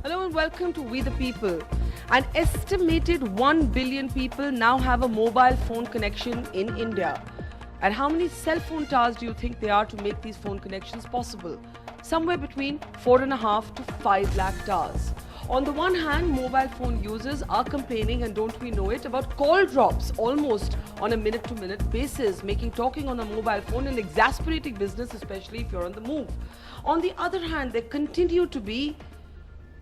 Hello and welcome to We the People. An estimated 1 billion people now have a mobile phone connection in India. And how many cell phone towers do you think there are to make these phone connections possible? Somewhere between 4.5 to 5 lakh towers. On the one hand, mobile phone users are complaining, and don't we know it, about call drops almost on a minute-to-minute basis, making talking on a mobile phone an exasperating business, especially if you're on the move. On the other hand, there continue to be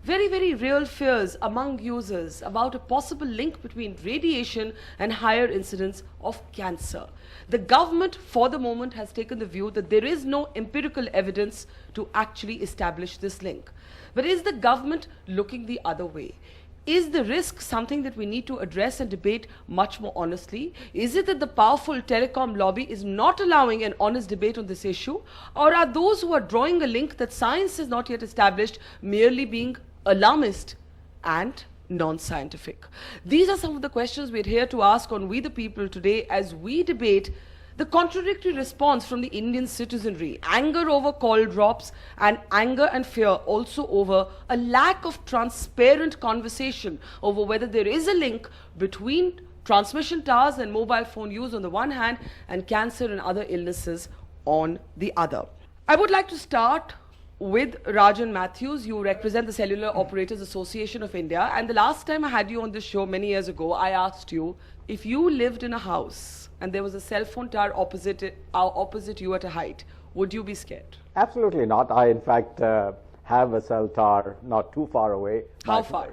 very, very real fears among users about a possible link between radiation and higher incidence of cancer. The government, for the moment, has taken the view that there is no empirical evidence to actually establish this link. But is the government looking the other way? Is the risk something that we need to address and debate much more honestly? Is it that the powerful telecom lobby is not allowing an honest debate on this issue? Or are those who are drawing a link that science is not yet established merely being alarmist and non-scientific? These are some of the questions we're here to ask on We the People today as we debate the contradictory response from the Indian citizenry, anger over call drops and anger and fear also over a lack of transparent conversation over whether there is a link between transmission towers and mobile phone use on the one hand and cancer and other illnesses on the other. I would like to start with Rajan Matthews. You represent the Cellular Operators Association of India, and the last time I had you on this show many years ago, I asked you if you lived in a house and there was a cell phone tower opposite you at a height, would you be scared? Absolutely not. I, in fact, have a cell tower not too far away. How far?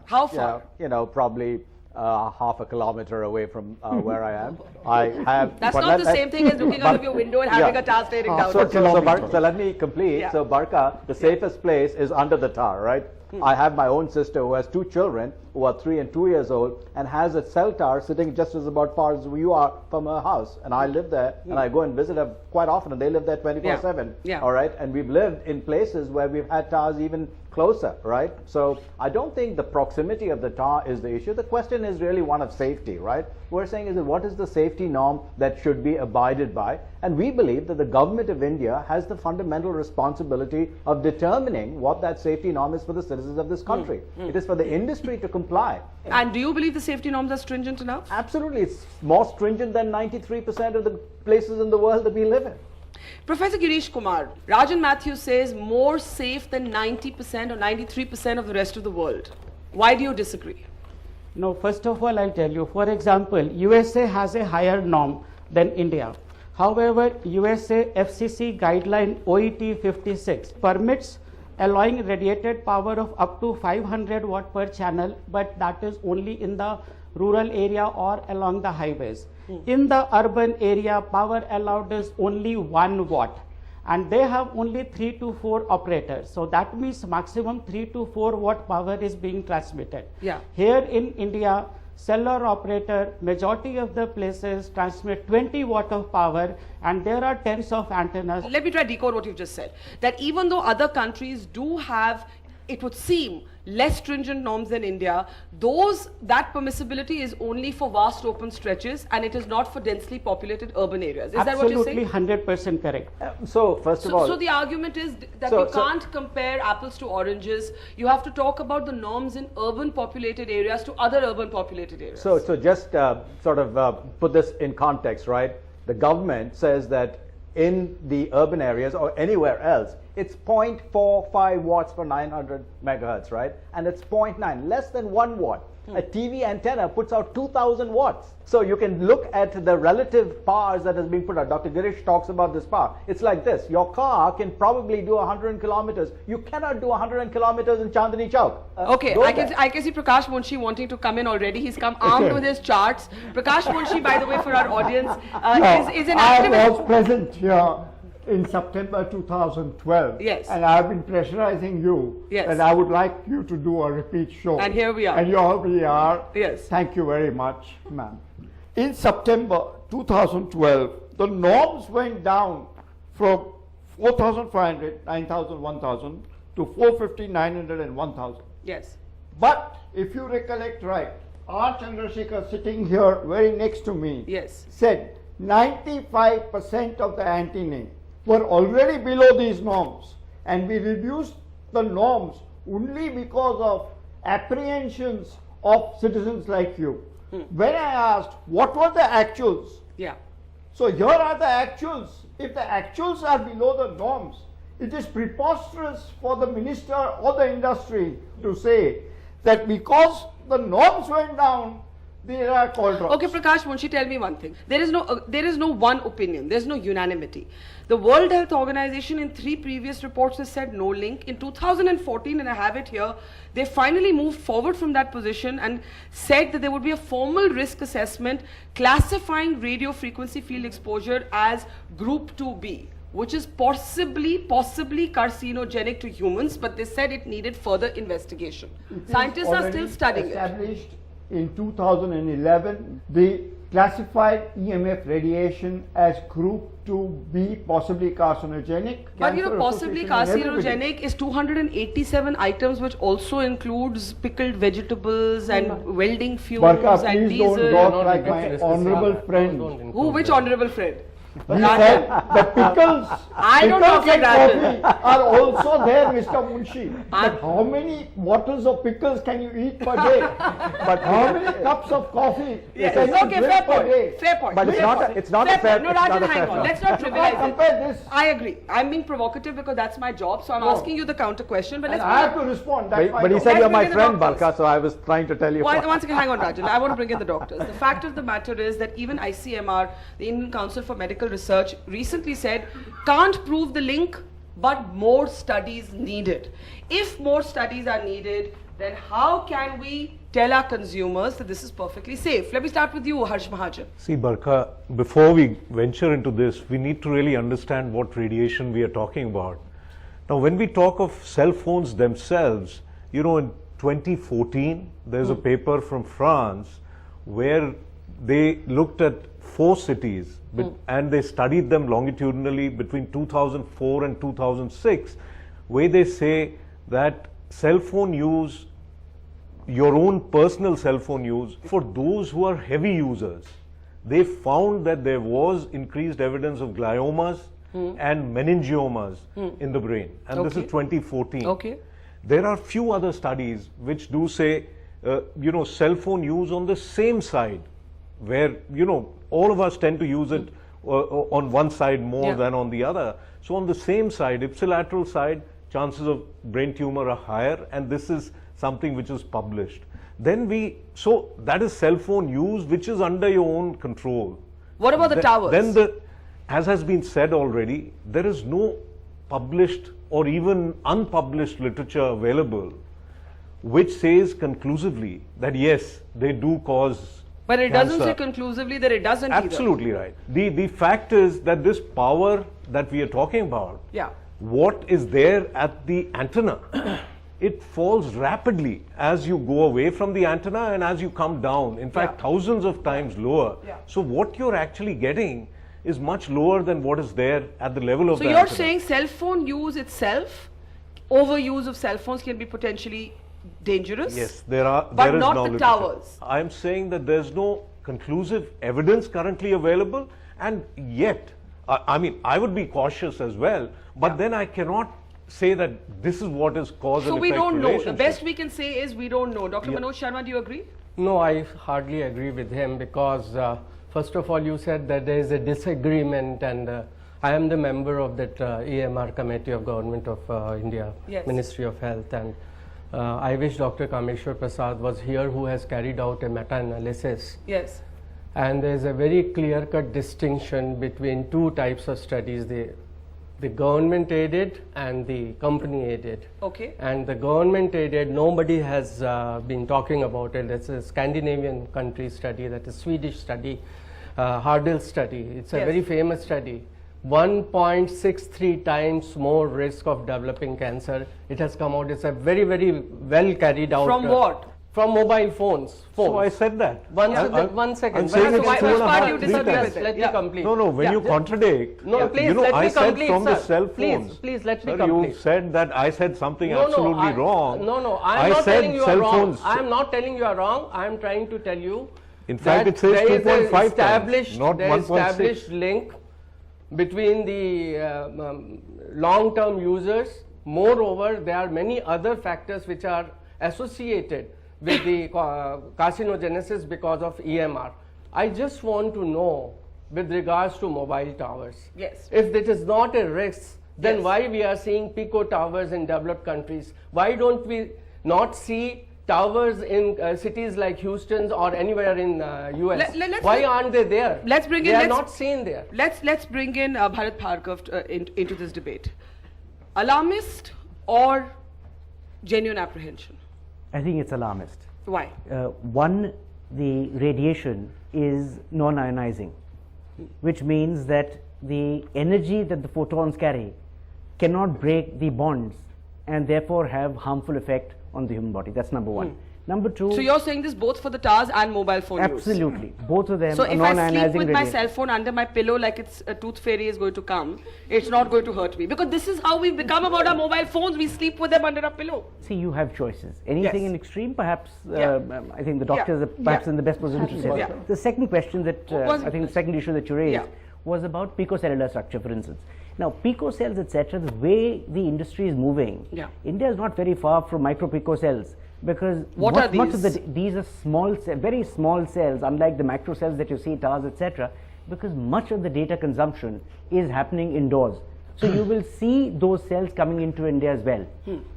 How far? You know, probably half a kilometer away from where I am. I have. That's not the same thing as looking out of your window and having a tower staring down. So let me complete. Yeah. So Barka, the safest place is under the tower, right? I have my own sister who has 2 children who are 3 and 2 years old and has a cell tower sitting just as about far as you are from her house. And I live there and I go and visit her quite often, and they live there 24/7. Yeah. All right. And we've lived in places where we've had towers even closer, right? So I don't think the proximity of the tower is the issue. The question is really one of safety, right? We're saying is that what is the safety norm that should be abided by? And we believe that the government of India has the fundamental responsibility of determining what that safety norm is for the citizens of this country. It is for the industry to comply. And do you believe the safety norms are stringent enough? Absolutely. It's more stringent than 93% of the places in the world that we live in. Professor Girish Kumar, Rajan Matthews says more safe than 90% or 93% of the rest of the world. Why do you disagree? No, first of all, I'll tell you, for example, USA has a higher norm than India. However, USA FCC guideline OET 56 permits allowing radiated power of up to 500 watt per channel, but that is only in the rural area or along the highways. In the urban area, power allowed is only 1 watt, and they have only 3 to 4 operators. So that means maximum 3 to 4 watt power is being transmitted. Yeah. Here in India, cellular operator, majority of the places transmit 20 watt of power, and there are tens of antennas. Let me try to decode what you've just said. That even though other countries do have, it would seem, less stringent norms than India, that permissibility is only for vast open stretches and it is not for densely populated urban areas. Is that what you're saying? Absolutely 100% correct. So first of all, so the argument is that we can't compare apples to oranges. You have to talk about the norms in urban populated areas to other urban populated areas. So just sort of put this in context, right? The government says that in the urban areas or anywhere else, it's 0.45 watts per 900 megahertz, right? And it's 0.9, less than 1 watt. A TV antenna puts out 2000 watts. So you can look at the relative powers that is being put out. Dr. Girish talks about this power. It's like this. Your car can probably do 100 kilometers. You cannot do 100 kilometers in Chandni Chowk. Okay, I can see Prakash Munshi wanting to come in already. He's come armed with his charts. Prakash Munshi, by the way, for our audience, is an activist. I was present here in September 2012. Yes. And I've been pressurizing you. Yes. And I would like you to do a repeat show. And here we are. And here we are. Yes. Thank you very much, ma'am. In September 2012, the norms went down from 4,500, 9,000, 1,000 to 450, 900 and 1,000. Yes. But if you recollect right, R. Chandrasekhar sitting here very next to me said 95% of the antennae were already below these norms, and we reduced the norms only because of apprehensions of citizens like you. When I asked what were the actuals, Yeah. so here are the actuals. If the actuals are below the norms, it is preposterous for the minister or the industry to say that because the norms went down, there are cauldrons. Okay, Prakash Munshi, tell me one thing. There is no one opinion. There is no unanimity. The World Health Organization in 3 previous reports has said no link. In 2014, and I have it here, they finally moved forward from that position and said that there would be a formal risk assessment classifying radio frequency field exposure as Group 2B, which is possibly carcinogenic to humans, but they said it needed further investigation. Scientists are still studying it. Established in 2011, they classified EMF radiation as Group 2B, possibly carcinogenic. But you know, Cancer possibly Association and everybody. carcinogenic is 287 items, which also includes pickled vegetables and welding fumes Barka, and please don't diesel. talk like my honorable friend. Who? Which honorable friend? He said the pickles, I don't talk like and that. coffee are also there, Mr. Munshi. But how many bottles of pickles can you eat per day? But how many cups of coffee Yes. can you Okay, drink fair per point. day? Fair point. But it's Fair not a- point. it's not a fair- No, it's not Rajan, a hang fair on. point. Let's not You can't trivialize it. compare this. I agree. I'm being provocative because that's my job. So I'm No. asking you the counter question. But And let's I have to respond. That's my But he job. said Let's you're my bring in the friend, doctors. Barka, so I was trying to tell you. Once again, hang on, Rajan. I want to bring in the doctors. The fact of the matter is that even ICMR, the Indian Council for Medical Research, recently said can't prove the link, but more studies needed. If more studies are needed, then how can we tell our consumers that this is perfectly safe? Let me start with you, Harsh Mahajan. See, Barka, before we venture into this, we need to really understand what radiation we are talking about. Now, when we talk of cell phones themselves, you know, in 2014, there's a paper from France where they looked at 4 cities and they studied them longitudinally between 2004 and 2006, where they say that cell phone use, your own personal cell phone use, for those who are heavy users, they found that there was increased evidence of gliomas and meningiomas in the brain. And this is 2014. Okay. There are few other studies which do say, you know, cell phone use on the same side, where, you know, all of us tend to use it on one side more than on the other. So on the same side, ipsilateral side, chances of brain tumor are higher, and this is something which is published. Then so that is cell phone use, which is under your own control. What about the towers? Then as has been said already, there is no published or even unpublished literature available which says conclusively that yes, they do cause But it doesn't say cancer. conclusively that it doesn't either. Absolutely right. The fact is that this power that we are talking about, Yeah. what is there at the antenna, it falls rapidly as you go away from the antenna and as you come down. In fact, thousands of times lower. Yeah. So what you're actually getting is much lower than what is there at the level of So the you're antenna. saying cell phone use itself, overuse of cell phones can be potentially dangerous? Yes, there But there is not now the literature. towers. I'm saying that there's no conclusive evidence currently available, and yet, I mean, I would be cautious as well, but then I cannot say that this is what is cause So and we effect don't know. The relationship. best we can say is we don't know. Dr. Manoj Sharma, do you agree? No, I hardly agree with him because first of all, you said that there is a disagreement, and I am the member of that EMR Committee of Government of India, Yes. Ministry of Health, and I wish Dr. Kameshwar Prasad was here, who has carried out a meta-analysis. Yes. And there is a very clear-cut distinction between 2 types of studies, the government-aided and the company-aided. Okay. And the government-aided, nobody has been talking about it. It's a Scandinavian country study, that is Swedish study, Hardel study. It's a Yes. very famous study. 1.63 times more risk of developing cancer. It has come out. It's a very, very well carried out. From what? From mobile phones. So I said that. One I'm second. saying So it's why- 2 which and a part half, you 3 disagree times. with it? Let me Yeah. complete. No, when Yeah. you contradict, No, please you know, let I me said complete, from the sir. cell Please, phones. please let me Sir, complete. you said that I said something No, absolutely wrong. No, I I'm not said telling you cell are wrong. phones. I'm not telling you are wrong. I'm trying to tell you. In fact, that it says there is a 2.5 times, established, not there is 1.6. established link between the long-term users, Moreover, there are many other factors which are associated with the carcinogenesis because of EMR. I just want to know, with regards to mobile towers, Yes. if it is not a risk, then Yes. why we are seeing pico towers in developed countries? Why don't we not see towers in cities like Houston or anywhere in US? Why aren't they there? Let's bring in. They are let's- not seen there. Let's bring in Bharat Bhargav into this debate. Alarmist or genuine apprehension? I think it's alarmist. Why? One, the radiation is non-ionizing, which means that the energy that the photons carry cannot break the bonds and therefore have harmful effect on the human body. That's number one. Number two, So you're saying this both for the towers and mobile phone use? absolutely, both of them So are if I sleep non-ionizing with my radiation. cell phone under my pillow like it's a tooth fairy is going to come, it's not going to hurt me. Because this is how we've become about our mobile phones. We sleep with them under our pillow. See, you have choices. Anything Yes. in extreme, perhaps, Yeah. I think the doctors are perhaps Yeah. in the best position to say Yeah. that. The second question that, Was- I think the second issue that you raised Yeah. was about picocellular structure, for instance. Now, picocells, etc., the way the industry is moving, Yeah. India is not very far from micro picocells, because What are much of these? these are small, very small cells, unlike the macro cells that you see, towers, etc., because much of the data consumption is happening indoors. So you will see those cells coming into India as well.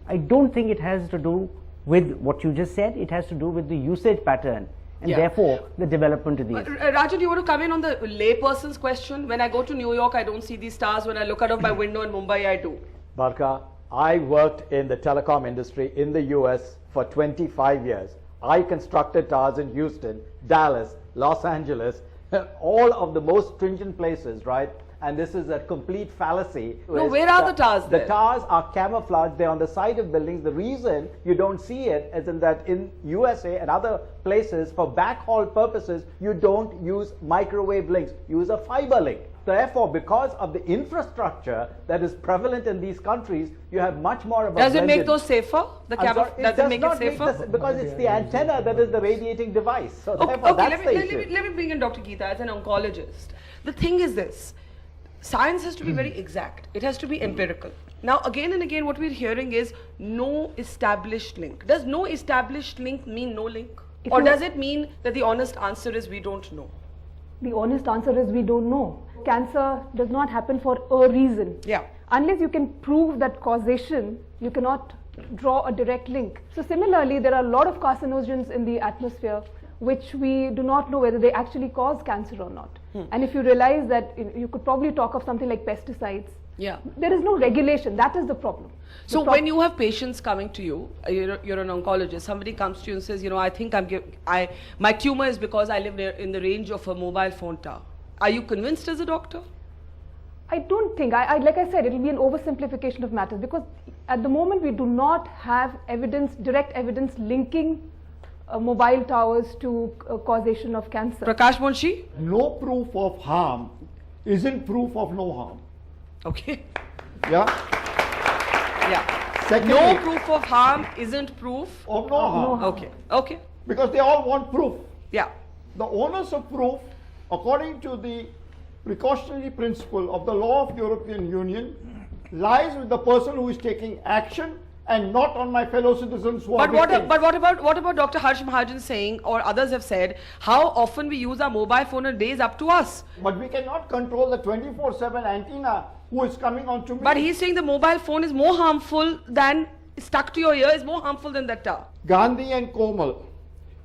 I don't think it has to do with what you just said. It has to do with the usage pattern and Yeah. therefore the development of these. Rajan, you want to come in on the layperson's question? When I go to New York, I don't see these stars. When I look out of my window in Mumbai, I do. Barka, I worked in the telecom industry in the US for 25 years. I constructed towers in Houston, Dallas, Los Angeles, all of the most stringent places, right? And this is a complete fallacy. No, where are the towers The then? towers are camouflaged. They're on the side of buildings. The reason you don't see it is in that in USA and other places, for backhaul purposes, you don't use microwave links. You use a fiber link. Therefore, because of the infrastructure that is prevalent in these countries, you have much more of a Does it make blended- those safer? The I'm camera sorry, does it make it not safer? because it's the antenna that is the radiating device. So Okay, therefore, okay, that's let the issue. me bring in Dr. Geeta as an oncologist. The thing is this, science has to be very exact. It has to be empirical. Now, again and again, what we're hearing is no established link. Does no established link mean no link? If Or you- does it mean that the honest answer is we don't know? The honest answer is we don't know. Cancer does not happen for a reason. Yeah. Unless you can prove that causation, you cannot draw a direct link. So similarly, there are a lot of carcinogens in the atmosphere which we do not know whether they actually cause cancer or not. And if you realize that, you could probably talk of something like pesticides. Yeah. There is no regulation. That is the problem. So when you have patients coming to you, you're an oncologist, somebody comes to you and says, I think my tumor is because I live in the range of a mobile phone tower. Are you convinced as a doctor? I don't think, like I said, it will be an oversimplification of matters, because at the moment we do not have evidence, direct evidence linking mobile towers to causation of cancer. Prakash Munshi? No proof of harm isn't proof of no harm. Okay. Yeah. Yeah. Secondly, No proof of harm isn't proof. of no harm. Okay. Okay. Because they all want proof. Yeah. The onus of proof, according to the precautionary principle of the law of European Union, lies with the person who is taking action and not on my fellow citizens who are victims. But what about Dr. Harsh Mahajan saying, or others have said, how often we use our mobile phone a day is up to us. But we cannot control the 24/7 antenna who is coming on to me. But he's saying the mobile phone is more harmful than stuck to your ear is more harmful than that tower. Gandhi and Komal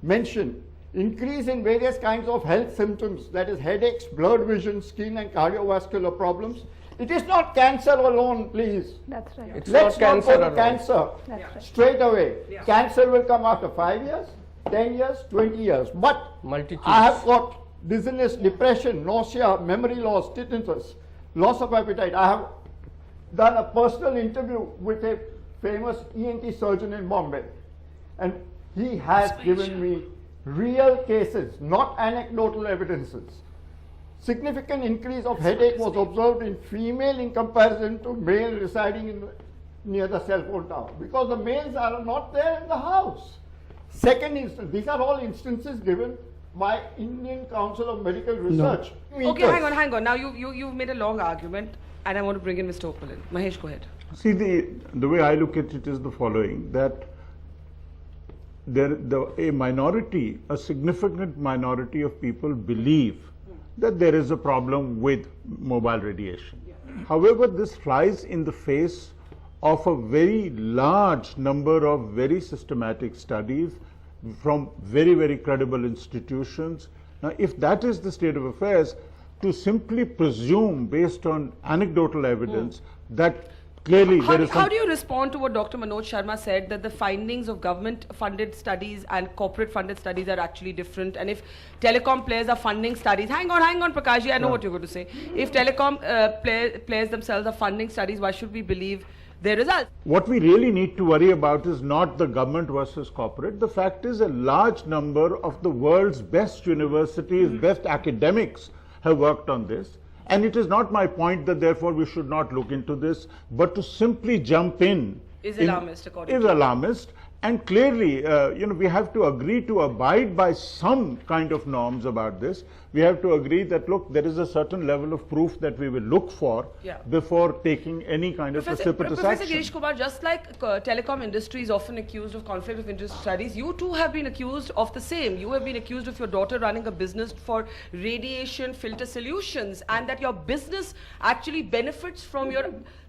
mention increase in various kinds of health symptoms, that is headaches, blurred vision, skin and cardiovascular problems. It is not cancer alone, please. That's right. It's Let's not not cancer go to alone. cancer That's right. straight away. Cancer will come after 5 years, 10 years, 20 years. But Multitudes. I have got dizziness, depression, nausea, memory loss, tinnitus, loss of appetite. I have done a personal interview with a famous ENT surgeon in Bombay, and he has given me real cases, not anecdotal evidences. Significant increase of headache was observed in female in comparison to male residing near the cell phone tower, because the males are not there in the house. Second instance, these are all instances given by Indian Council of Medical Research. Okay, hang on. Now you've made a long argument, and I want to bring in Mr. Opal in. Mahesh, go ahead. See, the way I look at it is the following, that a minority, a significant minority of people believe that there is a problem with mobile radiation. However, this flies in the face of a very large number of very systematic studies from very, very credible institutions. Now, if that is the state of affairs, to simply presume based on anecdotal evidence that clearly there is How do you respond to what Dr. Manoj Sharma said, that the findings of government-funded studies and corporate-funded studies are actually different? And if telecom players are funding studies, hang on, Prakashji, I know what you're going to say. If telecom players themselves are funding studies, why should we believe their results? What we really need to worry about is not the government versus corporate. The fact is a large number of the world's best universities, best academics have worked on this. And it is not my point that therefore we should not look into this, but to simply jump in is alarmist, according is to you. alarmist. And clearly, we have to agree to abide by some kind of norms about this. We have to agree that, look, there is a certain level of proof that we will look for before taking any kind of precipitous Professor action. Girish Kumar, just like telecom industry is often accused of conflict of interest studies, you too have been accused of the same. You have been accused of your daughter running a business for radiation filter solutions, and that your business actually benefits from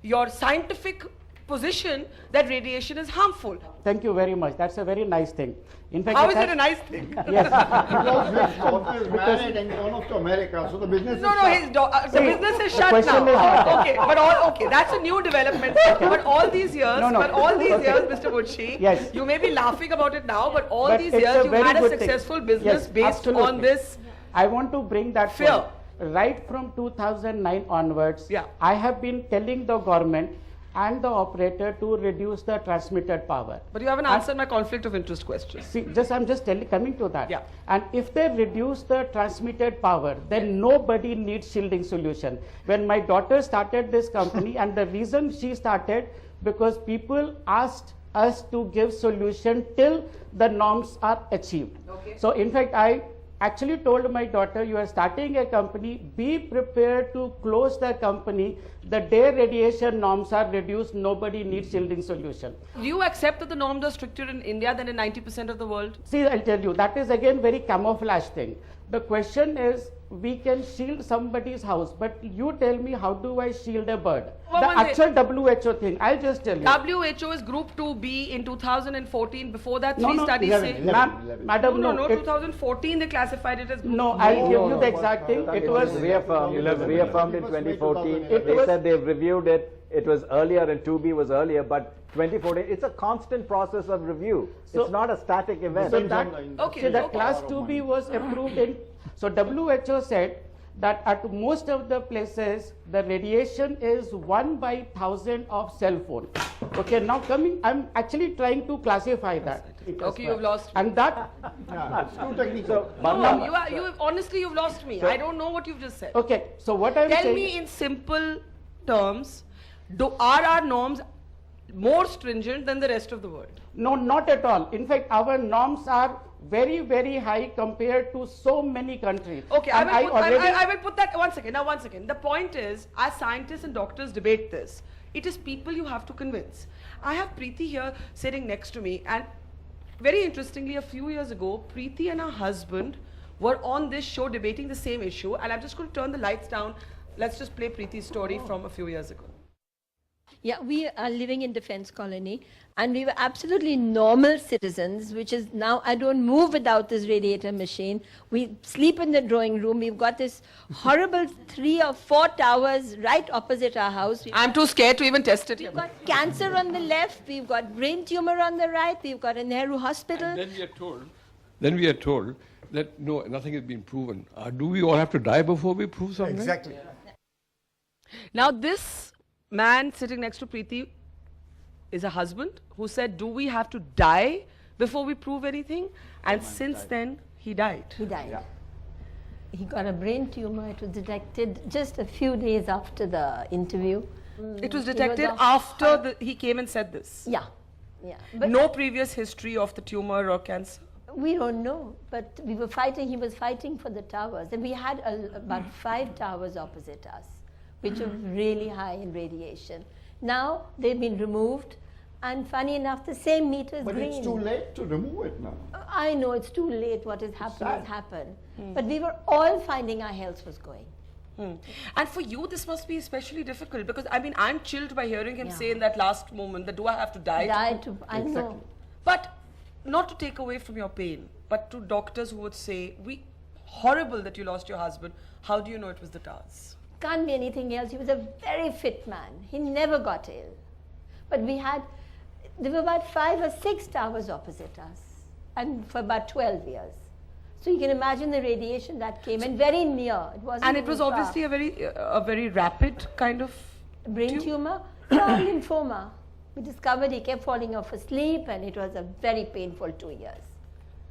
your scientific position that radiation is harmful. Thank you very much. That's a very nice thing. In fact, How is it a nice thing? Yes. Because his daughter is married and gone off to America, so the business No, is shut. the business is shut question is now. not Okay, that's a new development. But all these years, Mr. Mutshi, Yes. you may be laughing about it now, but all But these it's years a you very had a good thing. successful business Yes, based on absolutely. this. I want to bring that Fear. point. Right from 2009 onwards, I have been telling the government and the operator to reduce the transmitted power. But you haven't answered my conflict of interest question. See, I'm just coming to that. Yeah. And if they reduce the transmitted power, then nobody needs shielding solution. When my daughter started this company, and the reason she started, because people asked us to give solution till the norms are achieved. Okay. So in fact, I actually told my daughter, you are starting a company, be prepared to close the company the day radiation norms are reduced. Nobody needs shielding solution. Do you accept that the norms are stricter in India than in 90% of the world? See, I'll tell you, that is again very camouflage thing. The question is, we can shield somebody's house, but you tell me, how do I shield a bird? Well, the actual WHO thing, I'll just tell you. WHO is Group 2B in 2014. Before that, three studies 11, say... Madam, No, 2014 they classified it as Group 2B. I'll give you the exact thing. It was reaffirmed. It was reaffirmed in 2014. They said they've reviewed it. It was earlier, and 2B was earlier, but 2014, it's a constant process of review. So- it's not a static event. So that, Okay, so that okay. class 2B was approved in, so WHO said that at most of the places, the radiation is 1/1000 of cell phone. Okay, now I'm actually trying to classify that. Okay, you've lost me. And that, It's too technical. No, honestly, you've lost me. I don't know what you've just said. okay, so what I'm Tell saying. me in simple terms, are our norms more stringent than the rest of the world? No, not at all. In fact, our norms are very, very high compared to so many countries. Okay, And I will put that, one second. The point is, as scientists and doctors debate this, it is people you have to convince. I have Preeti here sitting next to me, and very interestingly, a few years ago, Preeti and her husband were on this show debating the same issue, and I'm just going to turn the lights down. Let's just play Preeti's story from a few years ago. Yeah, we are living in Defense Colony, and we were absolutely normal citizens, which is now I don't move without this radiator machine. We sleep in the drawing room. We've got this horrible 3 or 4 towers right opposite our house. I'm too scared to even test it. We've got cancer on the left. We've got brain tumor on the right. We've got a Nehru hospital. And then we are told that no, nothing has been proven. Do we all have to die before we prove something? Exactly. Now, this man sitting next to Preeti is a husband who said, do we have to die before we prove anything? And since then, he died. He died. Yeah. He got a brain tumor. It was detected just a few days after the interview. It was detected after he came and said this. Yeah. But no previous history of the tumor or cancer. We don't know, but we were fighting. He was fighting for the towers, and we had about 5 towers opposite us, which were really high in radiation. Now they've been removed, and funny enough, the same meter is But green. it's too late to remove it now. I know it's too late. What has happened has Sad. happened. But we were all finding our health was going. And for you, this must be especially difficult because I mean, I'm chilled by hearing him Yeah. say in that last moment that do I have to die? I know. But not to take away from your pain, but to doctors who would say, horrible that you lost your husband. How do you know it was the TARS? Can't be anything else. He was a very fit man. He never got ill. But there were about 5 or 6 towers opposite us, and for about 12 years. So you can imagine the radiation that came, and very near. It wasn't. And it even was far. obviously a very rapid kind of Brain tumor, yeah, lymphoma. We discovered he kept falling off asleep, and it was a very painful 2 years.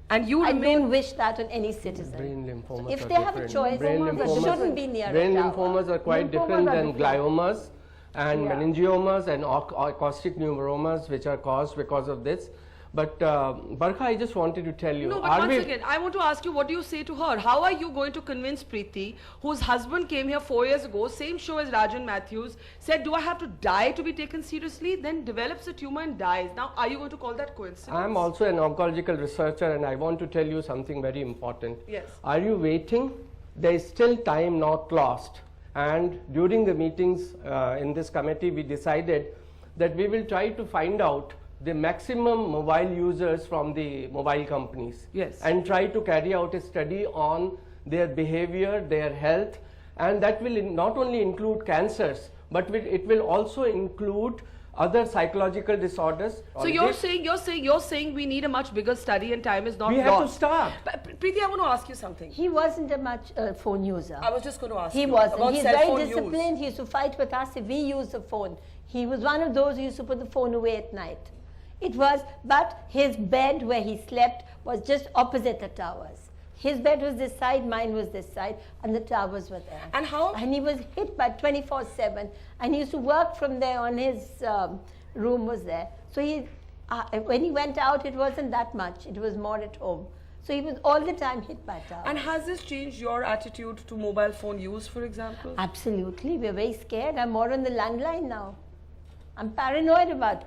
And you I remain. don't wish that on any citizen. Brain lymphomas If are they have a different. choice, Brain they lymphomas, shouldn't be near brain a tower. lymphomas are quite different than gliomas and Yeah. meningiomas and acoustic pneumomas, which are caused because of this. But Barkha, I just wanted to tell you, No, but once again, I want to ask you, what do you say to her? How are you going to convince Preeti, whose husband came here 4 years ago, same show as Rajan Matthews, said, do I have to die to be taken seriously? Then develops a tumor and dies. Now, are you going to call that coincidence? I am also an oncological researcher, and I want to tell you something very important. Yes. Are you waiting? There is still time not lost. And during the meetings in this committee, we decided that we will try to find out the maximum mobile users from the mobile companies. Yes. And try to carry out a study on their behavior, their health, and that will not only include cancers, but it will also include other psychological disorders. So you're saying we need a much bigger study and time is not We lost. have to start. But Preeti, I want to ask you something. He wasn't a much phone user. I was just going to ask He you wasn't. about He's cell very phone use. disciplined. He used to fight with us if we used the phone. He was one of those who used to put the phone away at night. But his bed where he slept was just opposite the towers. His bed was this side, mine was this side, and the towers were there. And how? And he was hit by 24/7, and he used to work from there on his room was there. So when he went out, it wasn't that much. It was more at home. So he was all the time hit by towers. And has this changed your attitude to mobile phone use, for example? Absolutely. We're very scared. I'm more on the landline now. I'm paranoid about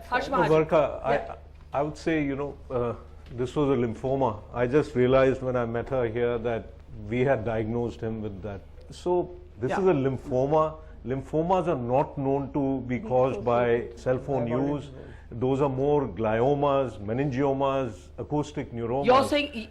Harsh phones. Maharaj. Barkha, I would say, this was a lymphoma. I just realized when I met her here that we had diagnosed him with that. So this is a lymphoma. Lymphomas are not known to be caused by cell phone use. Those are more gliomas, meningiomas, acoustic neuromas.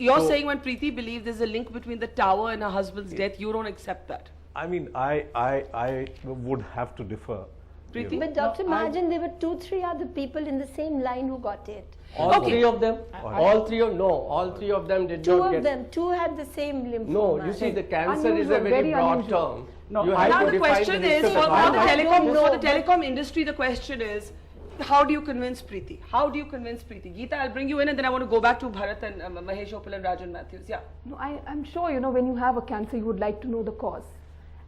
You're saying when Preeti believes there's a link between the tower and her husband's death, you don't accept that. I mean, I would have to differ. Preeti? But Dr. Mahajan, there were 2-3 other people in the same line who got it. All three of them? All three of them did Two not of get. them, 2 had the same lymphoma. No, you see, the cancer is a Unusual, very very broad unusual. term. No, You I- have Now to the define question the is, list for of the the telecom industry, the question is, how do you convince Preeti? How do you convince Preeti? Geeta, I'll bring you in and then I want to go back to Bharat and Mahesh Opal and Rajan Matthews. Yeah. No, I'm sure, when you have a cancer, you would like to know the cause.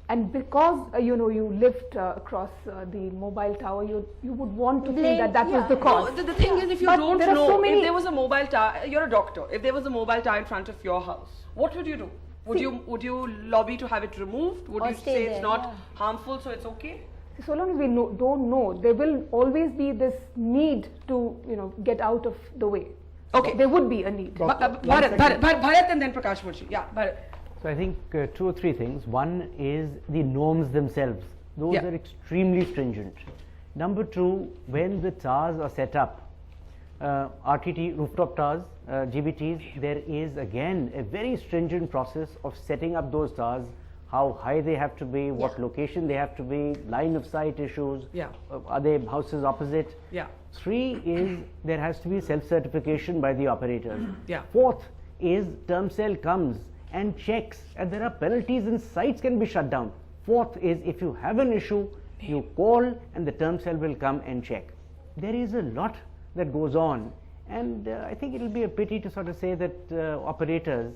And because, you lived across the mobile tower, you would want to think that was the No, cause. the thing is, if you But don't there are know, so many- if there was a mobile tower, you're a doctor, if there was a mobile tower in front of your house, what would you do? Would you lobby to have it removed? Would Or you stay say it's there, not yeah. harmful, so it's okay? So long as we don't know, there will always be this need to, get out of the way. Okay. There would be a need. Bharat and then Prakash Murshi. Yeah, Bharat. So I think 2 or 3 things. One is the norms themselves. Those Yeah. are extremely stringent. Number 2, when the towers are set up, RTT, rooftop towers, GBTs, there is again a very stringent process of setting up those towers, how high they have to be, what location they have to be, line of sight issues, Yeah. Are they houses opposite? Yeah. 3 is there has to be self-certification by the operators. Yeah. 4th is Termcell comes and checks, and there are penalties and sites can be shut down. 4th is if you have an issue, you call and the Termcell will come and check. There is a lot that goes on, and I think it will be a pity to sort of say that operators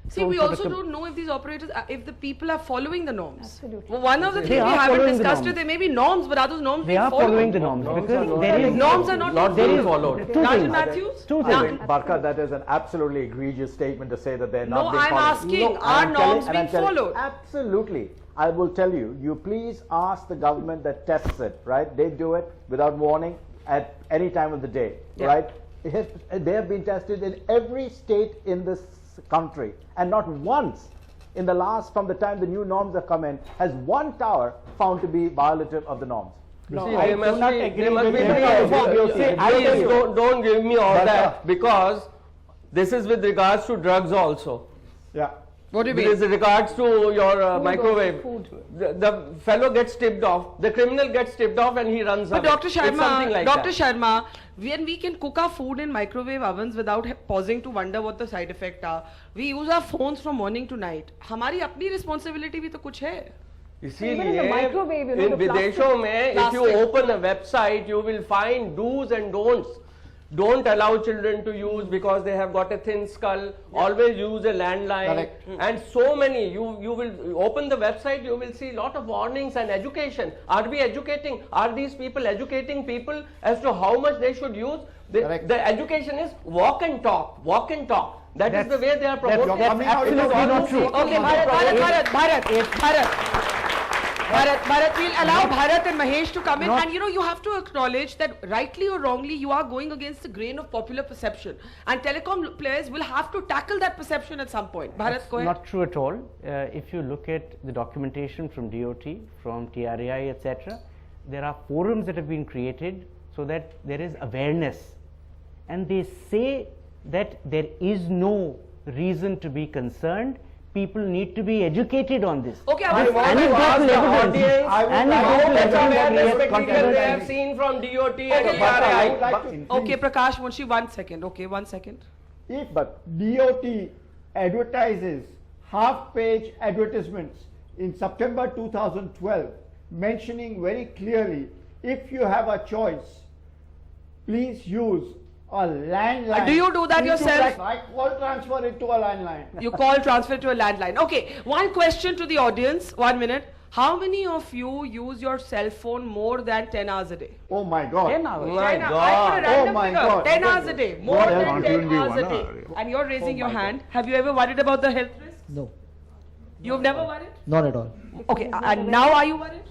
See, we also don't know if these operators, if the people are following the norms. Absolutely. Well, one of the They things we are haven't following the discussed is norms. there may be norms, but are those norms they being are followed? following the norms because there is Norms are not being being followed. 2 Rajan things. Matthews? 2 I things. think, Barkha, that is an absolutely egregious statement to say that they're not No, being I'm followed. asking, No, are I'm telling- norms and I'm being telling- followed? Absolutely. I will tell you, you please ask the government that tests it, right? They do it without warning at any time of the day, right? They have been tested in every state in this country, and not once in the last, from the time the new norms have come in, has one tower found to be violative of the norms. No, see, they must be don't give me all that, because this is with regards to drugs also. Yeah. What do you mean? With regards to your microwave, the fellow gets tipped off, the criminal gets tipped off, and he runs away. But Dr. Sharma, like Dr. Sharma, when we can cook our food in microwave ovens without pausing to wonder what the side effects are, we use our phones from morning to night. हमारी अपनी responsibility भी तो कुछ है. इसीलिए इन विदेशों में if you open a website, you will find do's and don'ts. Don't allow children to use because they have got a thin skull. Always use a landline. And so many. You will open the website, you will see a lot of warnings and education. Are we educating? Are these people educating people as to how much they should use? The education is walk and talk. Walk and talk. That is the way they are promoting. That's absolutely not true. Okay, Bharat, we'll allow Bharat and Mahesh to come in, and you have to acknowledge that rightly or wrongly you are going against the grain of popular perception, and telecom players will have to tackle that perception at some point. Bharat, go ahead. Not true at all. If you look at the documentation from DOT, from TRAI, etc., there are forums that have been created so that there is awareness, and they say that there is no reason to be concerned. People need to be educated on this. Okay, I want to ask the audience how much awareness material they have seen from DOT and TRAI. Okay, Prakash Munshi, 1 second. Okay, 1 second. If DOT advertises half-page advertisements in September 2012, mentioning very clearly, if you have a choice, please use a landline. Do you do that yourself? I call transfer it to a landline. You call transfer to a landline. Okay, one question to the audience, 1 minute. How many of you use your cell phone more than 10 hours a day? Oh my God. 10 hours. My 10 God. I put a random Oh my figure. God. 10 hours a day. More than 10 hours a day. hour. And you're raising your hand. Have you ever worried about the health risks? No, You've never worried? not at all. Okay, and now are you worried?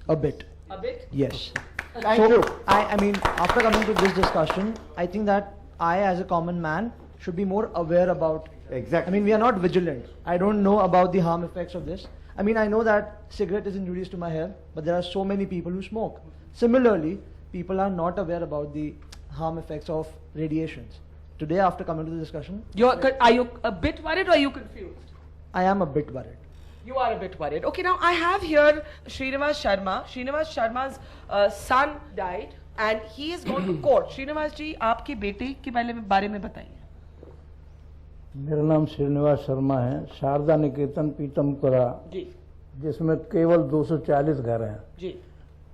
A bit. A bit? Yes. Thank you. I mean, after coming to this discussion, I think that I, as a common man, should be more aware about. Exactly. I mean, we are not vigilant. I don't know about the harm effects of this. I mean, I know that cigarette is injurious to my health, but there are so many people who smoke. Similarly, people are not aware about the harm effects of radiations. Today, after coming to the discussion, Are you a bit worried or are you confused? I am a bit worried. You are a bit worried. Okay, now I have here Srinivas Sharma. Srinivas Sharma's son died and he has gone to court. Srinivas ji, आपके बेटे के बारे में बताइए. मेरा नाम श्रीनिवास शर्मा है, शारदा निकेतन पीतमपुरा जी, जिसमें केवल 240 घर हैं जी,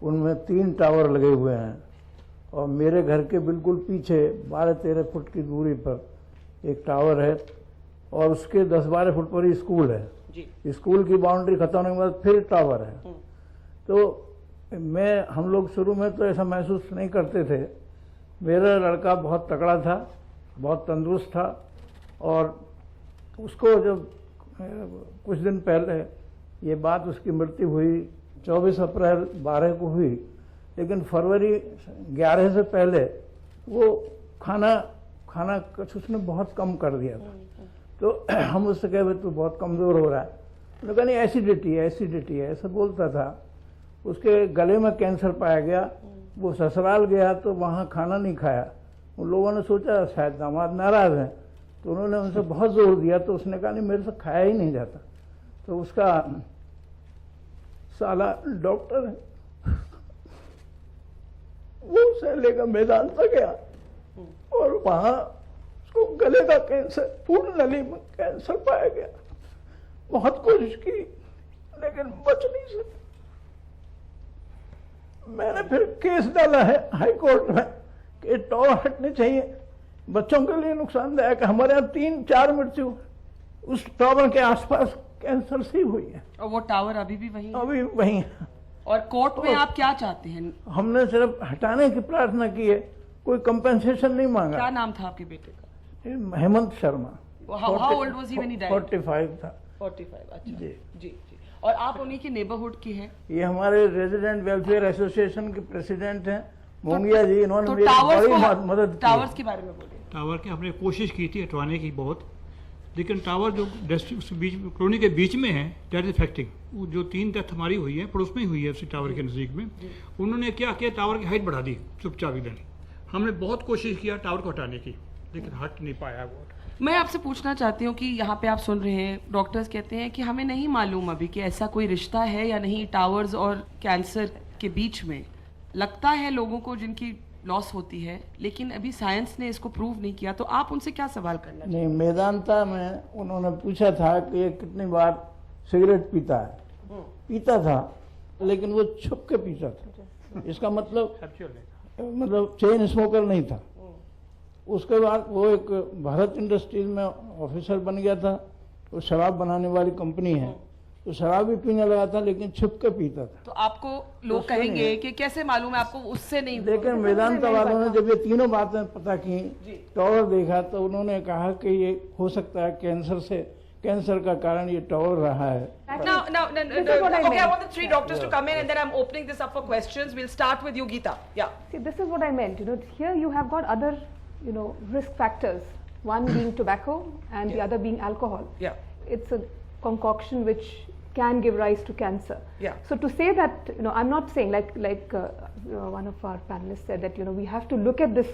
उनमें 3 टावर लगे हुए हैं और मेरे घर के बिल्कुल पीछे 12-13 फुट की दूरी पर एक टावर है और उसके 10-12 फुट पर ही स्कूल है जी. स्कूल की बाउंड्री खत्म होने के बाद फिर टावर है. तो हम लोग शुरू में तो ऐसा महसूस नहीं करते थे. मेरा लड़का बहुत तगड़ा था, बहुत तंदुरुस्त था और उसको जब कुछ दिन पहले ये बात उसकी मृत्यु हुई 24 अप्रैल 12 को हुई, लेकिन फरवरी 11 से पहले वो खाना कुछ उसने बहुत कम कर दिया था. तो हम उससे कहे तो बहुत कमज़ोर हो रहा है. उसने कहा नहीं एसिडिटी है ऐसा बोलता था. उसके गले में कैंसर पाया गया. वो ससुराल गया तो वहाँ खाना नहीं खाया. उन लोगों ने सोचा शायद दामाद नाराज़ हैं तो उन्होंने उनसे बहुत जोर दिया तो उसने कहा नहीं मेरे से खाया ही नहीं जाता. तो उसका साला डॉक्टर है वो उसे लेकर मैदान पर गया और वहाँ उसको गले का कैंसर, पूर्ण नली में कैंसर पाया गया. बहुत कोशिश की लेकिन बच नहीं सका. मैंने फिर केस डाला है हाई कोर्ट में कि टावर हटने चाहिए, बच्चों के लिए नुकसानदायक है. हमारे यहाँ 3-4 मृत्यु उस टावर के आसपास कैंसर से हुई है. और वो टावर अभी भी वही है? अभी वही है. और कोर्ट में आप क्या चाहते हैं? हमने सिर्फ हटाने की प्रार्थना की है, कोई कंपेंसेशन नहीं मांगा. क्या नाम था आपके बेटे का? Hemant Sharma. How old was he when he died? 45 था. 45. अच्छा. जी जी. और आप उन्हीं के नेबरहुड की हैं। ये हमारे रेजिडेंट वेलफेयर एसोसिएशन के प्रेसिडेंट हैं मोंगिया जी, इन्होंने मेरी टावर्स बड़ी मदद की। टावर्स के बारे में बोलिए। टावर की हमने कोशिश की थी हटवाने की बहुत, लेकिन टावर जो कॉलोनी के बीच में है दैट इज इफेक्टिंग। वो जो 3 डेथ हमारी हुई है पड़ोस में ही हुई है उसी टावर के नज़दीक में, उन्होंने क्या किया, टावर की हाइट बढ़ा दी चुपचाप एकदम। हमने बहुत कोशिश किया टावर को हटाने की, लेकिन हट नहीं पाया वो। मैं आपसे पूछना चाहती हूँ कि यहाँ पे आप सुन रहे हैं डॉक्टर्स कहते हैं कि हमें नहीं मालूम अभी कि ऐसा कोई रिश्ता है या नहीं टावर्स और कैंसर के बीच में। लगता है लोगों को जिनकी लॉस होती है, लेकिन अभी साइंस ने इसको प्रूव नहीं किया। तो आप उनसे क्या सवाल करना चाहिए? नहीं, मेदांता में उन्होंने पूछा था कि ये कितनी बार सिगरेट पीता है। पीता था, लेकिन वो छुप के पीता था। इसका मतलब चेन स्मोकर नहीं था। उसके बाद वो एक भारत इंडस्ट्रीज में ऑफिसर बन गया था। वो शराब बनाने वाली कंपनी है, तो शराब भी पीने लगा था, लेकिन छुप के पीता था। तो आपको लोग कहेंगे कि कैसे मालूम है आपको उससे नहीं। लेकिन वेदांता वालों ने जब ये तीनों बातें पता की, टावर देखा, तो उन्होंने कहा कि ये हो सकता है कैंसर का कारण ये टावर रहा है। No. Okay, I want the 3 doctors to come in, and then I'm opening this up for questions. We'll start with you, Geeta. Yeah. See, this is what I meant. Here you have got other, risk factors. One being tobacco and the other being alcohol. Yeah. It's a concoction which can give rise to cancer. Yeah. So to say that, I'm not saying like one of our panelists said that we have to look at this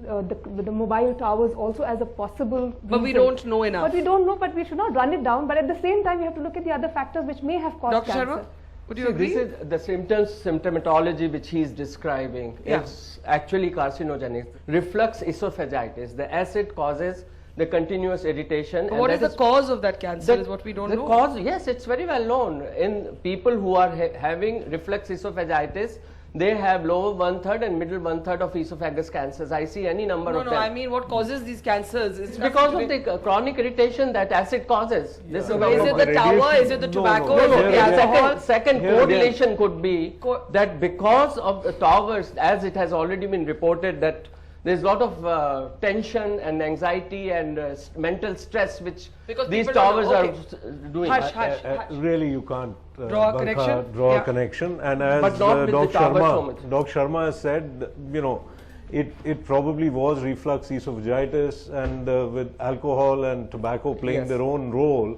the mobile towers also as a possible reason. But we don't know enough. But we don't know, but we should not run it down. But at the same time, we have to look at the other factors which may have caused Dr. cancer. Sharma, would you agree? This is the symptomatology which he is describing is actually carcinogenic. Reflux esophagitis. The acid causes the continuous irritation. But what is the cause of that cancer is what we don't know. The cause, yes, it's very well known. In people who are having reflux esophagitis, they have lower 1/3 and middle 1/3 of esophagus cancers. I see any number of them. No, I mean what causes these cancers? It's because of the chronic irritation that acid causes. This is it the tower? Is it the tobacco? No, is it the alcohol? Second correlation could be that because of the towers, as it has already been reported, that there's a lot of tension and anxiety and mental stress which these towers are doing. Really, you can't draw a connection. Draw a connection, and as Dr. Sharma has said, it probably was reflux esophagitis, and with alcohol and tobacco playing their own role,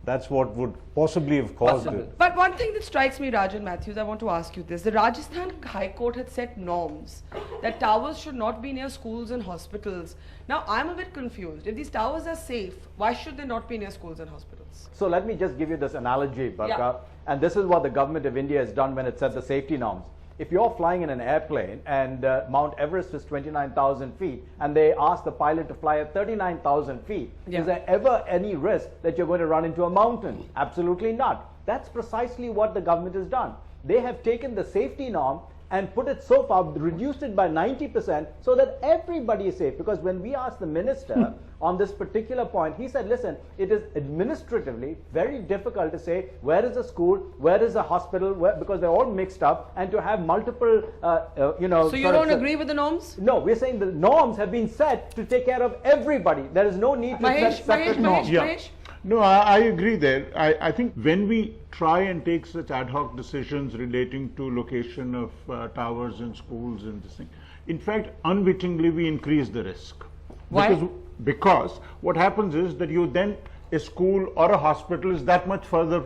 that's what would possibly have caused it. But one thing that strikes me, Rajan Matthews, I want to ask you this. The Rajasthan High Court had set norms that towers should not be near schools and hospitals. Now, I'm a bit confused. If these towers are safe, why should they not be near schools and hospitals? So let me just give you this analogy, Barka. And this is what the government of India has done when it set the safety norms. If you're flying in an airplane and Mount Everest is 29,000 feet and they ask the pilot to fly at 39,000 feet, is there ever any risk that you're going to run into a mountain? Absolutely not. That's precisely what the government has done. They have taken the safety norm and put it so far, reduced it by 90% so that everybody is safe. Because when we asked the minister on this particular point, he said, listen, it is administratively very difficult to say where is a school, where is a hospital, because they're all mixed up, and to have multiple, So you don't agree with the norms? No, we're saying the norms have been set to take care of everybody. There is no need to set separate norms. Mahesh? No, I agree there. I think when we try and take such ad hoc decisions relating to location of towers and schools and this thing, in fact, unwittingly we increase the risk. Why? Because what happens is that you then, a school or a hospital is that much further,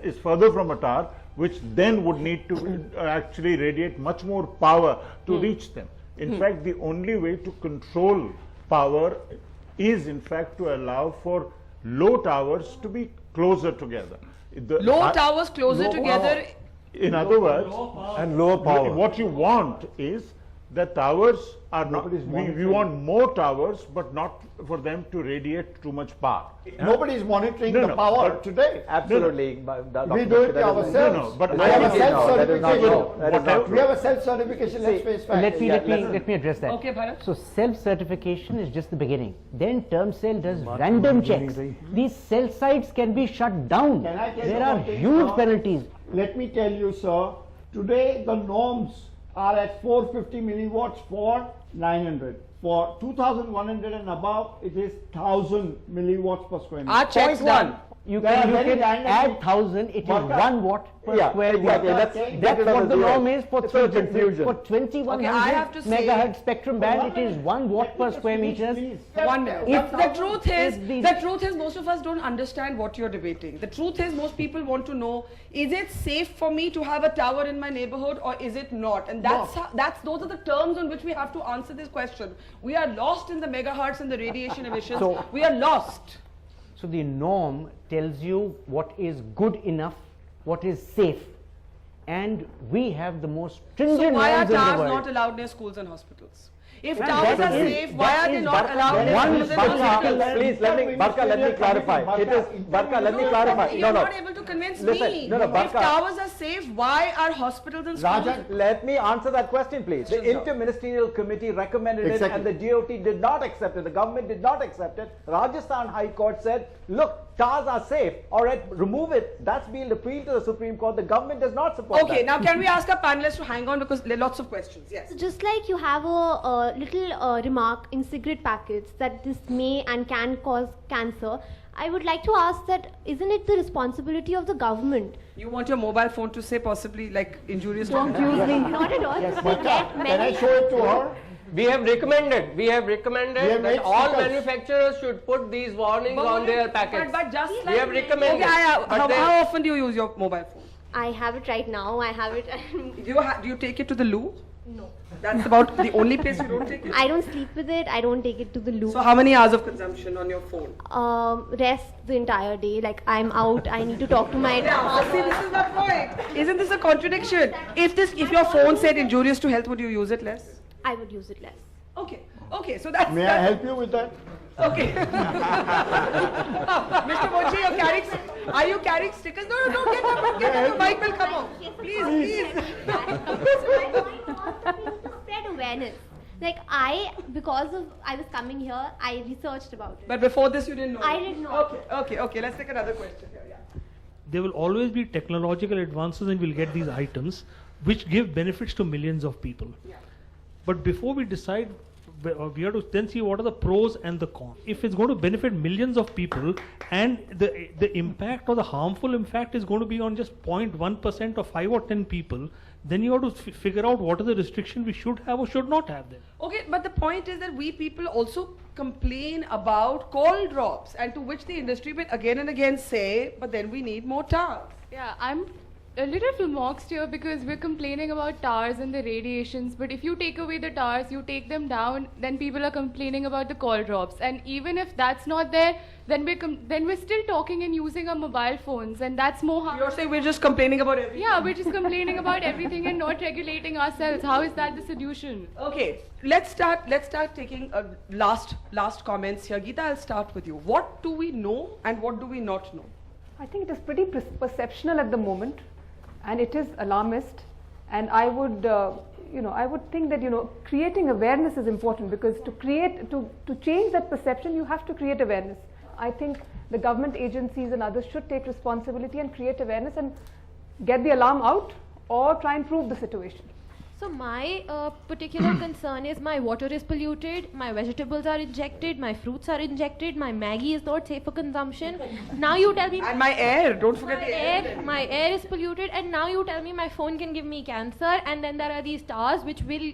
is further from a tower, which then would need to actually radiate much more power to reach them. In fact, the only way to control power is in fact to allow for low towers to be closer together. Low towers closer together. In other words, and lower power. What you want is that towers are not, we want more towers, but not for them to radiate too much power. Nobody is monitoring the power today. Absolutely. We do it ourselves. But we have a self-certification. We have a self-certification. Let's face facts. Let me address that. Okay, Bharat. So self-certification is just the beginning. Then term cell does random checks. These cell sites can be shut down. There are huge penalties. Let me tell you, sir, today the norms are at 450 milliwatts for 900. For 2100 and above, it is 1000 milliwatts per square meter. Our checks done. you There are can very dynamic- add 1000, it is Barka. 1 watt per Yeah, square exactly. meter. Let's get That's rid of what the the zero. norm is for It's all confusion. for Okay, I have 2100 to say- megahertz spectrum band. It is 1 watt per square meter. One minute. If The truth is, if the- the truth is, most of us don't understand what you're debating. The truth is, most people want to know: is it safe for me to have a tower in my neighborhood, or is it not? And those are the terms on which we have to answer this question. We are lost in the megahertz and the radiation emissions. So- we are lost. So the norm tells you what is good enough, what is safe, and we have the most stringent So why are norms in the towers world. not allowed near schools and hospitals? If Well, towers that are is- safe, why that are they is not Barka, allowed near one schools and Barka, hospitals? Please, Barka, let me clarify. It is, Barka, let me clarify. You're not able to convince Listen, me. no, If Barka. towers are safe, why are hospitals and schools? Rajan, let me answer that question, please. The Interministerial Committee recommended it and the DOT did not accept it. The government did not accept it. Rajasthan High Court said, look, towers are safe. All right, remove it. That's been appealed to the Supreme Court. The government does not support Okay, that. now can we ask our panelists to hang on because there are lots of questions. Yes. So just like you have a little remark in cigarette packets that this may and can cause cancer, I would like to ask that isn't it the responsibility of the government? You want your mobile phone to say possibly like injurious? Don't to use me. Not at all. Yes, They Barka, get can I many- show it to her? We have recommended We have that made all stickers. manufacturers should put these warnings on their packets. But just We like have recommended. Okay, but they- how often do you use your mobile phone? I have it right now. I have it. Do you take it to the loo? No. That's about the only place you don't take it. I don't sleep with it. I don't take it to the loo. So how many hours of consumption on your phone? Rest the entire day. Like I'm out. I need to talk to my. Yeah, see, this is my point. Isn't this a contradiction? If your phone said injurious to health, would you use it less? I would use it less. Okay, so that's. May I help you with that? Okay. Mr. Mochi, are you carrying stickers? No, don't get up. Your mic will come off. Please. Spread awareness. Like because I was coming here, I researched about it. But before this, you didn't know. I did not. Okay. Let's take another question here. Yeah. There will always be technological advances and we'll get these items which give benefits to millions of people. Yeah. But before we decide, we have to then see what are the pros and the cons. If it's going to benefit millions of people and the impact or the harmful impact is going to be on just 0.1% or 5 or 10 people, then you have to figure out what are the restrictions we should have or should not have there. Okay, but the point is that we people also complain about call drops, and to which the industry will again and again say, but then we need more towers. Yeah, I'm a little flummoxed here because we're complaining about towers and the radiations, but if you take away the towers, you take them down, then people are complaining about the call drops. And even if that's not there, then we're still talking and using our mobile phones, and that's more harmful. You're saying we're just complaining about everything? Yeah, we're just complaining about everything and not regulating ourselves. How is that the solution? Okay, let's start taking last comments here. Geeta, I'll start with you. What do we know and what do we not know? I think it is pretty perceptional at the moment, and it is alarmist. And I would, I would think that creating awareness is important, because to change that perception, you have to create awareness. I think the government agencies and others should take responsibility and create awareness and get the alarm out, or try and prove the situation. So my particular concern is my water is polluted, my vegetables are injected, my fruits are injected, my Maggi is not safe for consumption. Now you tell me... And my air, don't forget the air. My air is polluted, and now you tell me my phone can give me cancer, and then there are these towers which will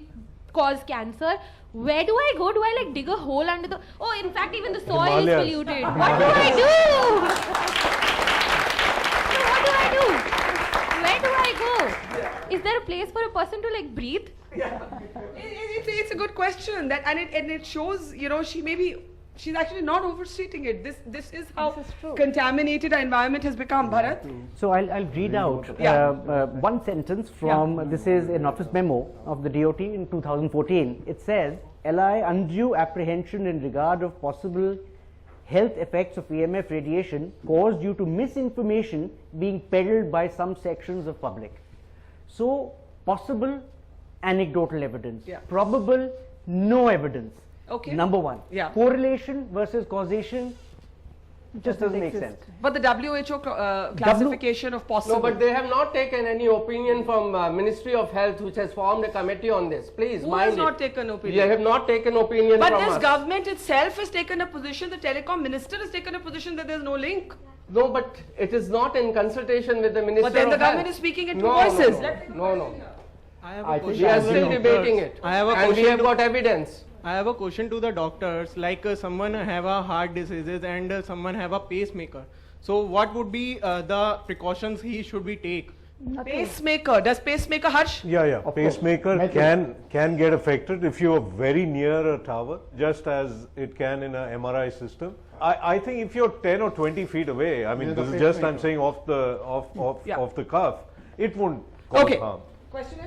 cause cancer. Where do I go? Do I dig a hole under the... Oh, in fact, even the soil is polluted. What do I do? So what do I do? Where do I go? Is there a place for a person to breathe? Yeah. It's a good question. And it shows, she's actually not overstating it. This is how contaminated our environment has become, Bharat. So I'll read out one sentence from, this is an office memo of the DOT in 2014. It says, allay undue apprehension in regard of possible health effects of EMF radiation caused due to misinformation being peddled by some sections of public. So possible, anecdotal evidence. Probable, no evidence. Okay. Number one. Yeah. Correlation versus causation just doesn't make sense. But the WHO classification of possible... No, but they have not taken any opinion from Ministry of Health, which has formed a committee on this. Please, Who has not taken opinion? They have not taken opinion but from this us. government itself has taken a position, the Telecom Minister has taken a position that there's no link. No, but it is not in consultation with the Minister But then the of government Health. is speaking in two voices. No. I have I a think question. we are still debating it. I have a and we question have got evidence. I have a question to the doctors. Like someone have a heart diseases and someone have a pacemaker. So what would be the precautions he should be take? Pacemaker. Does pacemaker, Harsh? Yeah. Pacemaker can get affected if you are very near a tower, just as it can in a MRI system. I think if you're 10 or 20 feet away, I mean, this is just I'm saying off the cuff, it won't cause harm. Question?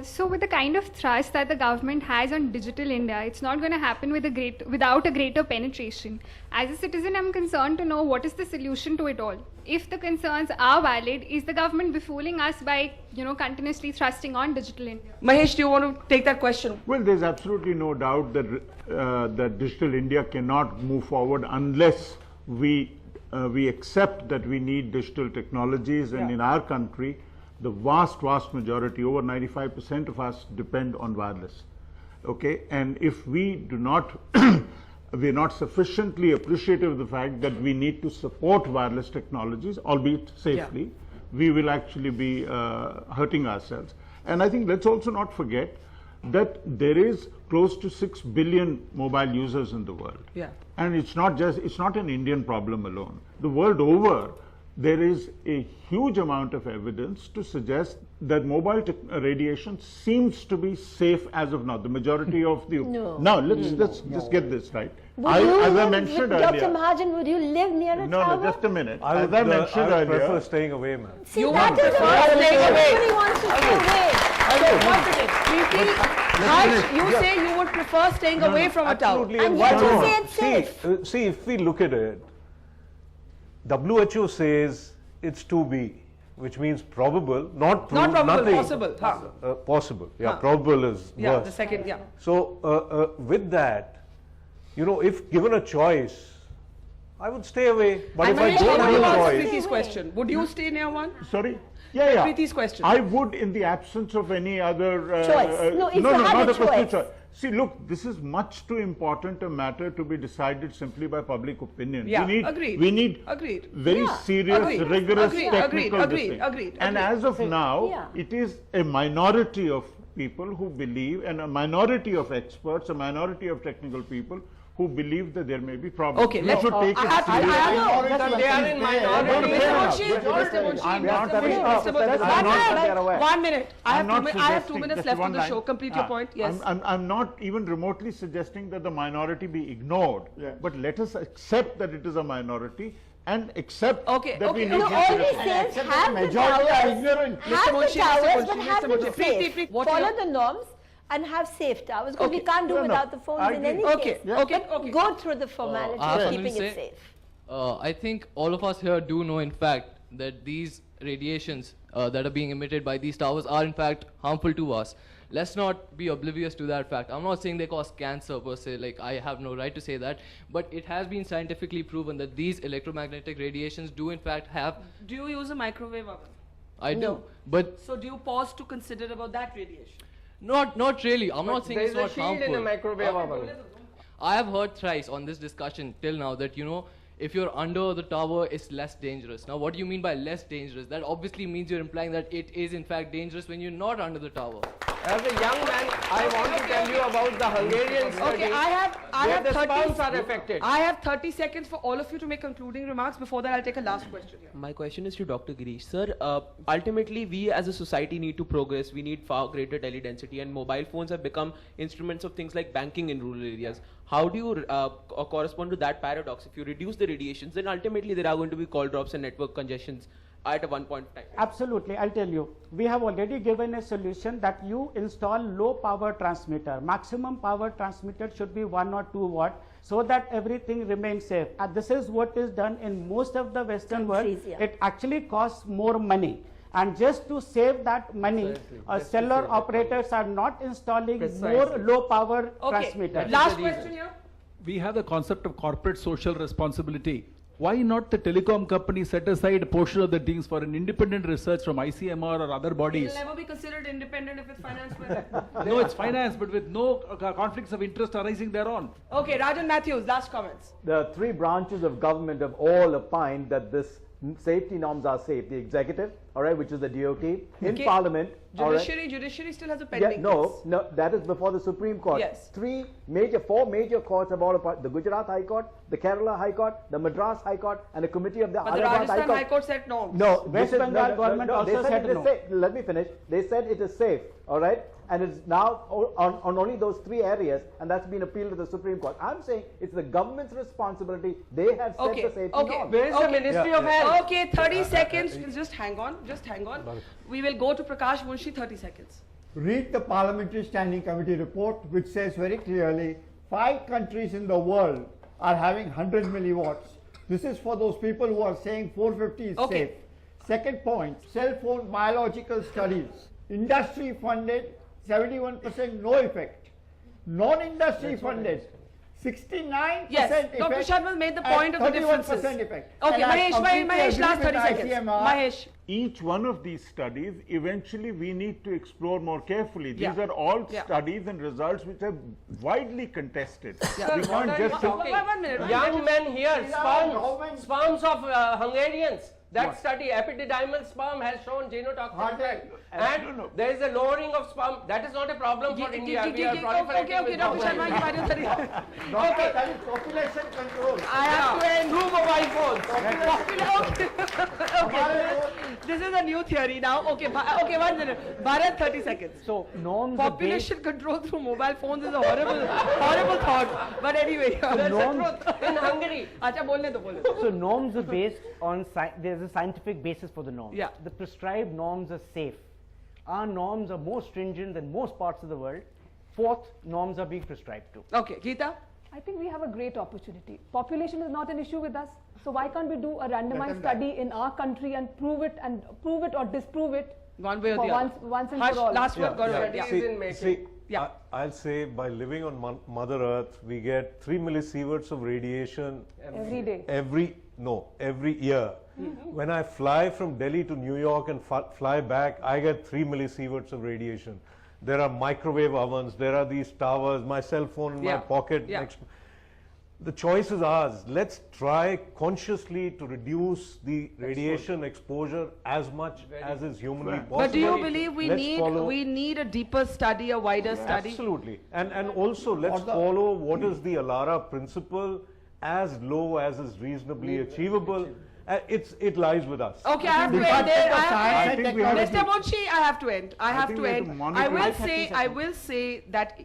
So with the kind of thrust that the government has on digital India, it's not going to happen without a greater penetration. As a citizen, I'm concerned to know what is the solution to it all. If the concerns are valid, is the government befooling us by, continuously thrusting on digital India? Mahesh, do you want to take that question? Well, there's absolutely no doubt that that digital India cannot move forward unless we accept that we need digital technologies, and in our country, the vast majority, over 95% of us, depend on wireless. Okay, and if we do not, we are not sufficiently appreciative of the fact that we need to support wireless technologies, albeit safely, we will actually be hurting ourselves. And I think let's also not forget that there is close to 6 billion mobile users in the world. Yeah. And it's not an Indian problem alone. The world over, there is a huge amount of evidence to suggest that mobile radiation seems to be safe as of now. The majority of the... Now, let's just get this right. As I mentioned earlier... Dr. Mahajan, would you live near a tower? No, just a minute. As I mentioned I earlier... prefer staying away, man. See, that is what everybody wants to stay away. You say you would prefer staying away from a tower. And yet you say it's safe. See, if we look at it, WHO says it's 2B, which means probable, not proved, probable, nothing. possible. Possible, probable is worse. The second, So, with that, if given a choice, I would stay away. But if I don't have a choice... Preeti's question. Would you stay near one? Sorry? Yeah. Preeti's question. I would, in the absence of any other... choice. No, if you had not a a question choice. See, look, this is much too important a matter to be decided simply by public opinion. Yeah, we need very serious, rigorous technical Agreed. And as of now, it is a minority of people who believe, and a minority of experts, a minority of technical people who believe that there may be problems. Okay, we should take it seriously. They are in minority. I'm not 1 minute. I have 2 minutes left on the show. Complete your point. Yes. I'm not even remotely suggesting that the minority be ignored, but let us accept that it is a minority and accept that we need all these sales have the towers, but have them safe. Follow the norms and have safe towers, because we can't do without the phones in any case. But go through the formality of keeping it safe. I think all of us here do know, in fact, that these radiations that are being emitted by these towers are, in fact, harmful to us. Let's not be oblivious to that fact. I'm not saying they cause cancer per se, like I have no right to say that, but it has been scientifically proven that these electromagnetic radiations do, in fact, have... Do you use a microwave oven? I do, but... So do you pause to consider about that radiation? Not really. I'm not saying it's not harmful. There is a shield in a microwave oven. I have heard thrice on this discussion till now that, if you're under the tower, it's less dangerous. Now, what do you mean by less dangerous? That obviously means you're implying that it is in fact dangerous when you're not under the tower. As a young man, I want to tell you about the Hungarian study. Okay, I have 30 are affected. I have 30 seconds for all of you to make concluding remarks. Before that, I'll take a last question here. My question is to Dr. Girish. Sir, ultimately, we as a society need to progress. We need far greater tele-density, and mobile phones have become instruments of things like banking in rural areas. How do you correspond to that paradox? If you reduce the radiations, then ultimately there are going to be call drops and network congestions at a one point in time. Absolutely, I'll tell you. We have already given a solution that you install low power transmitter. Maximum power transmitter should be 1 or 2 watt, so that everything remains safe. And this is what is done in most of the Western world. It actually costs more money. And just to save that money, cellular operators are not installing more low power transmitters. Last question here. We have the concept of corporate social responsibility Why not the telecom company set aside a portion of the things for an independent research from ICMR or other bodies? It will never be considered independent if it's financed by them. No, it's finance, but with no conflicts of interest arising thereon. Okay, Rajan Matthews, last comments. The three branches of government have all opined that this safety norms are safe. The executive, all right, which is the DOT, in Parliament. Judiciary still has a pending case. No, that is before the Supreme Court. Yes. Four major courts have all appointed: the Gujarat High Court, the Kerala High Court, the Madras High Court, and a committee of the Allahabad Rajasthan High Court set norms. No, West Bengal government also said no. Let me finish. They said it is safe, all right, and it's now on only those three areas, and that's been appealed to the Supreme Court. I'm saying it's the government's responsibility. They have set the safety norms. Where is the Ministry of Health? Okay, 30 seconds. Just hang on. We will go to Prakash Munshi, 30 seconds. Read the Parliamentary Standing Committee report, which says very clearly 5 countries in the world are having 100 milliwatts. This is for those people who are saying 450 is safe. Second point, cell phone biological studies. Industry funded, 71% no effect. Non-industry funded, 69% effect. Dr. Sharma made the point of the differences. Effect. Okay, Mahesh, last 30 seconds. Mahesh. Each one of these studies, eventually we need to explore more carefully. These are all studies and results which are widely contested. Sir, we can't just young men here, sperms of Hungarians. That study, epididymal sperm, has shown genotoxicity. And there is a lowering of sperm. That is not a problem for India. We are proliferating with Dr. Sharma, you might have that is population control. I have to end through mobile phones. Okay. This is a new theory now. Okay, 1 minute. Bharat, 30 seconds. So norms population control through mobile phones is a horrible thought. But anyway, that's the truth. In Hungary. So norms are based on there's a scientific basis for the norms. The prescribed norms are safe. Our norms are more stringent than most parts of the world. Fourth, norms are being prescribed to. Okay, Geeta? I think we have a great opportunity. Population is not an issue with us. So why can't we do a randomized study in our country and prove it or disprove it one way or the other? Once and for all. Last word, I'll say by living on Mother Earth, we get 3 millisieverts of radiation every day. Every year. When I fly from Delhi to New York and fly back, I get 3 millisieverts of radiation. There are microwave ovens, there are these towers, my cell phone in my pocket. The choice is ours. Let's try consciously to reduce the radiation exposure as much as is humanly possible. But do you believe we need a deeper study, a wider study? Absolutely. And also let's follow what is the ALARA principle, as low as is reasonably achievable. It lies with us. Okay, I have to end there. Mr. Munshi, I have to end. I will say that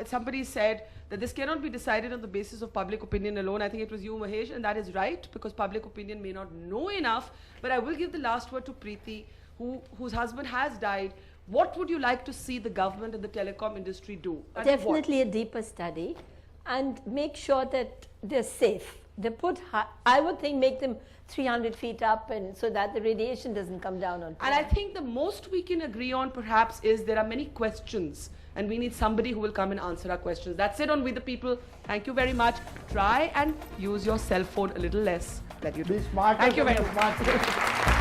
somebody said that this cannot be decided on the basis of public opinion alone. I think it was you, Mahesh, and that is right, because public opinion may not know enough. But I will give the last word to Preeti, whose husband has died. What would you like to see the government and the telecom industry do? Definitely a deeper study, and make sure that they're safe. They put, I would think, make them 300 feet up, and so that the radiation doesn't come down on people. And I think the most we can agree on perhaps is there are many questions, and we need somebody who will come and answer our questions. That's it on We the People. Thank you very much. Try and use your cell phone a little less. Let you do. Be smart. Thank you very much.